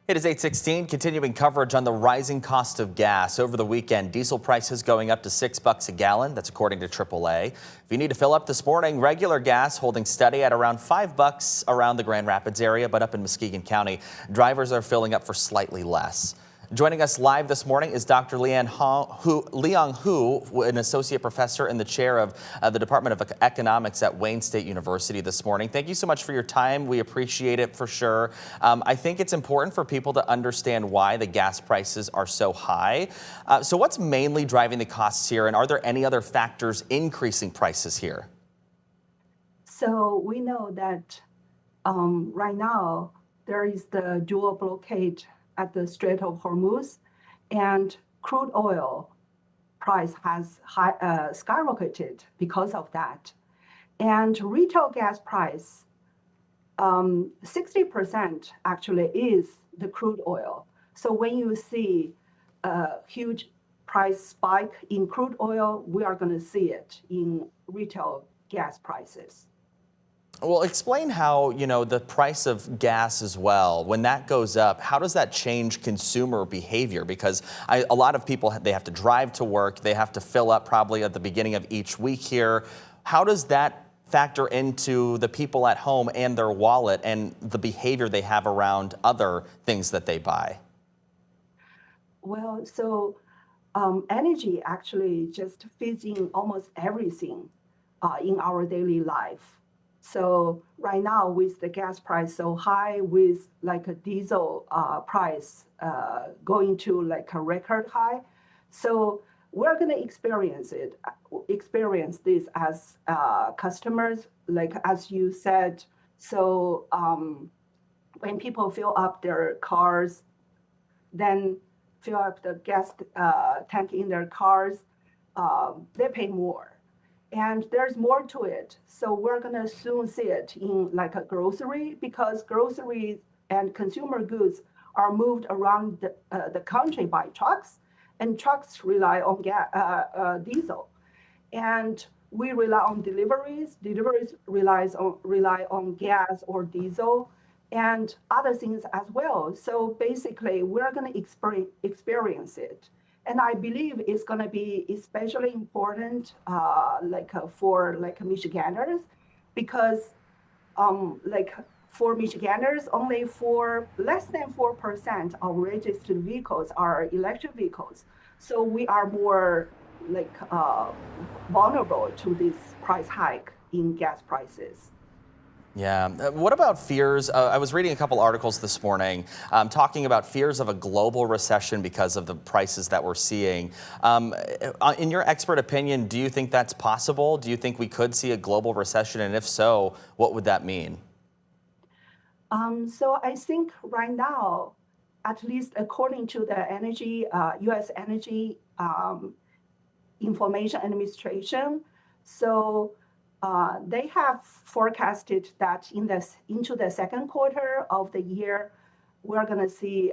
It is 8:16, continuing coverage on the rising cost of gas. Over the weekend, diesel prices going up to $6 a gallon. That's according to AAA. If you need to fill up this morning, regular gas holding steady at around $5 around the Grand Rapids area, but up in Muskegon County, drivers are filling up for slightly less. Joining us live this morning is Dr. Liang Hu, an associate professor and the chair of the Department of Economics at Wayne State University this morning. Thank you so much for your time. We appreciate it for sure. I think it's important for people to understand why the gas prices are so high. So what's mainly driving the costs here, and are there any other factors increasing prices here? So we know that right now there is the dual blockade at the Strait of Hormuz, and crude oil price has skyrocketed because of that. And retail gas price, 60% actually is the crude oil. So when you see a huge price spike in crude oil, we are going to see it in retail gas prices. Well, explain how, the price of gas as well, when that goes up, how does that change consumer behavior? Because a lot of people, they have to drive to work, they have to fill up probably at the beginning of each week here. How does that factor into the people at home and their wallet and the behavior they have around other things that they buy? Well, so energy actually just fits in almost everything in our daily life. So right now with the gas price so high, with like a diesel price going to like a record high, so we're going to experience this as customers, like as you said. So when people fill up their cars, then fill up the gas tank in their cars, they pay more. And there's more to it. So we're going to soon see it in like a grocery, because groceries and consumer goods are moved around the country by trucks, and trucks rely on diesel. And we rely on deliveries. Deliveries rely on gas or diesel and other things as well. So basically, we're going to experience it. And I believe it's going to be especially important for Michiganders, because for Michiganders, only for less than 4% of registered vehicles are electric vehicles. So we are more vulnerable to this price hike in gas prices. Yeah. What about fears? I was reading a couple articles this morning talking about fears of a global recession because of the prices that we're seeing. In your expert opinion, do you think that's possible? Do you think we could see a global recession? And if so, what would that mean? So I think right now, at least according to the U.S. Energy Information Administration, so they have forecasted that into the second quarter of the year, we're going to see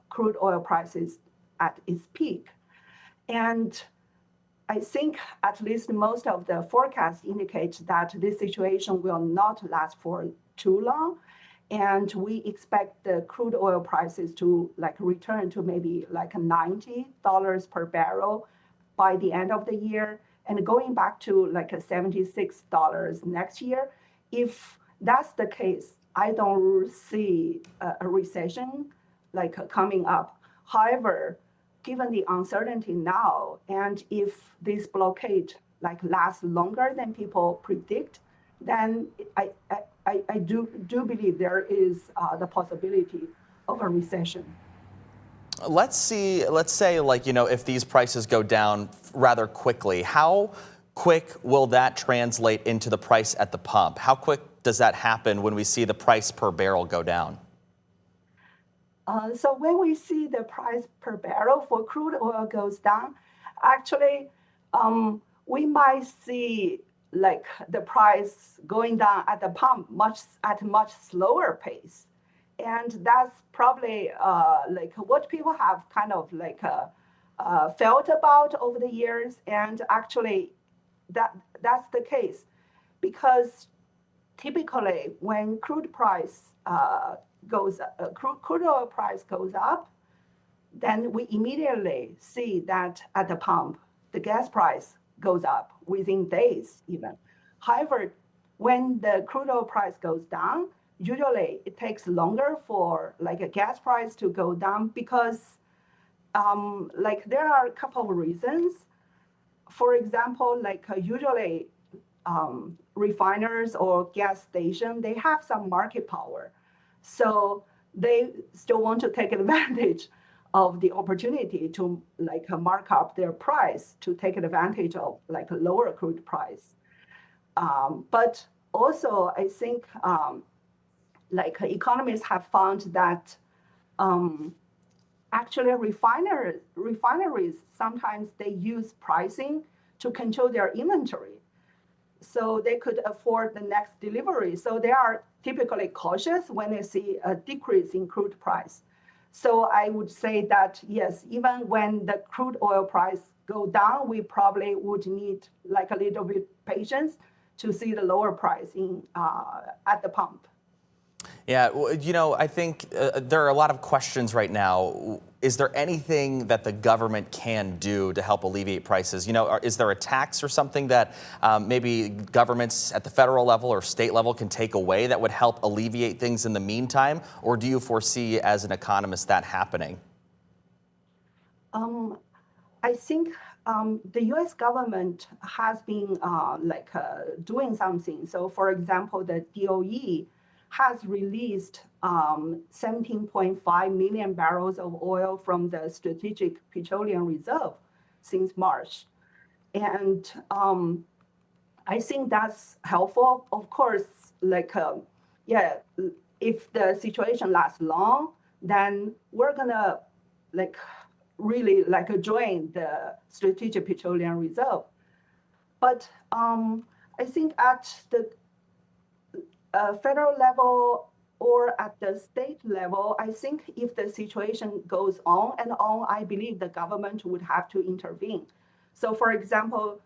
crude oil prices at its peak. And I think at least most of the forecasts indicate that this situation will not last for too long. And we expect the crude oil prices to return to maybe $90 per barrel by the end of the year, and going back to $76 next year. If that's the case, I don't see a recession coming up. However, given the uncertainty now, and if this blockade lasts longer than people predict, then I do believe there is the possibility of a recession. Let's say, if these prices go down rather quickly, how quick will that translate into the price at the pump? How quick does that happen when we see the price per barrel go down? So when we see the price per barrel for crude oil goes down, actually, we might see the price going down at the pump at a much slower pace. And that's probably what people have kind of felt about over the years. And actually, that's the case, because typically when crude price crude oil price goes up, then we immediately see that at the pump, the gas price goes up within days even. However, when the crude oil price goes down, usually it takes longer for like a gas price to go down because like there are a couple of reasons. For example, like usually refiners or gas station, they have some market power. So they still want to take advantage of the opportunity to like mark up their price to take advantage of like a lower crude price. But also, I think like economists have found that actually refineries sometimes they use pricing to control their inventory so they could afford the next delivery. So they are typically cautious when they see a decrease in crude price. So I would say that yes, even when the crude oil price go down, we probably would need like a little bit patience to see the lower price in at the pump. Yeah, well, I think there are a lot of questions right now. Is there anything that the government can do to help alleviate prices? Is there a tax or something that maybe governments at the federal level or state level can take away that would help alleviate things in the meantime? Or do you foresee, as an economist, that happening? I think the U.S. government has been doing something. So, for example, the DOE has released 17.5 million barrels of oil from the Strategic Petroleum Reserve since March. And I think that's helpful. Of course, if the situation lasts long, then we're gonna really join the Strategic Petroleum Reserve. But I think at the federal level or at the state level, I think if the situation goes on and on, I believe the government would have to intervene. So, for example,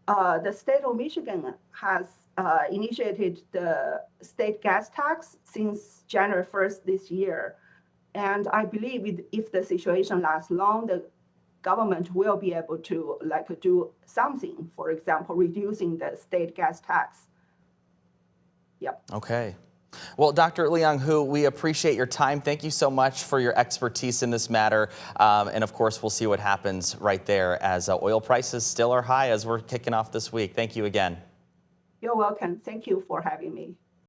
the state of Michigan has initiated the state gas tax since January 1st this year. And I believe if the situation lasts long, the government will be able to do something, for example, reducing the state gas tax. Yep. Okay. Well, Dr. Liang Hu, we appreciate your time. Thank you so much for your expertise in this matter. And of course, we'll see what happens right there as oil prices still are high as we're kicking off this week. Thank you again. You're welcome. Thank you for having me.